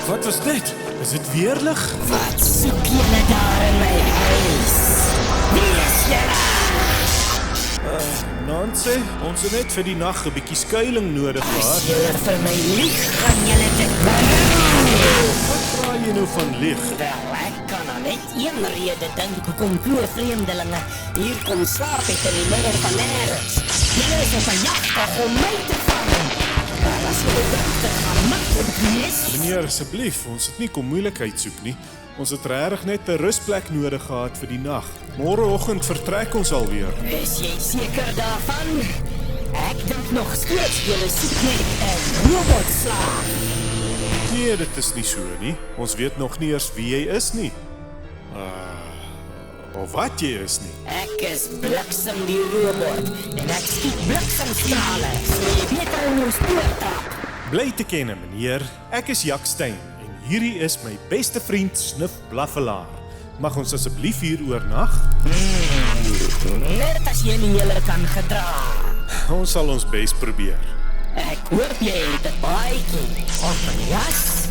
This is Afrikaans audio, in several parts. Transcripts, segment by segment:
Wat was dit? Is dit weerlig? Wat soek julle daar in my huis? Wie is julle? Nancy, ons het net vir die nag 'n bietjie skuiling nodig As gehad. julle vir my lieg, gaan julle dit bring. Wat praat jy nou van lieg? Wel, ek kan aan net een rede dink hoekom twee vreemdelinge hier kom slaap het in die middel van nêrens. Julle is op 'n jagtog om my te vang. Maar as julle dink dit gaan maklik wees, Meneer, asseblief, ons het nie kom moeilikheid soek nie. Ons het regtig net 'n rusplek nodig gehad vir die nag. Môreoggend vertrek ons alweer. is jy seker daarvan? Ek dink nog steeds julle soek net 'n robotslaaf. Nee, dit is nie so nie. Ons weet nog nie eers wie jy is nie. Of wat jy is nie. Ek is Bliksem die robot en ek skiet bliksemstrale, so jy beter in jou spoor trap. Bly te ken, meneer. Ek is Jak Stein en hierdie is my beste vriend Snif Blaffelaar. Mag ons asseblief hier oornag? Net as jy nie julle kan gedra. Ons sal ons bes probeer. Ek hoop jy het 'n baadjie of 'n jas.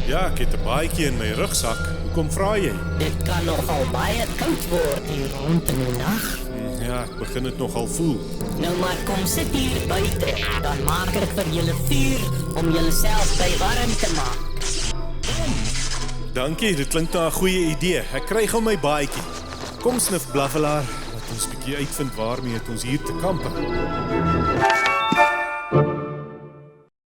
Ja, ek het 'n baadjie in my rugsak. Hoekom vra jy? Dit kan nogal baie koud word hier rond in die nag. Ja, ek begin dit nogal voel. Nou maar kom sit hier buite, dan maak ek vir julle vuur om julleself by warm te maak. Dankie, dit klink na 'n goeie idee. Ek kry gou my baadjie. Kom Snif Blaffelaar, laat ons 'n bietjie uitvind waarmee het ons hier te kampe.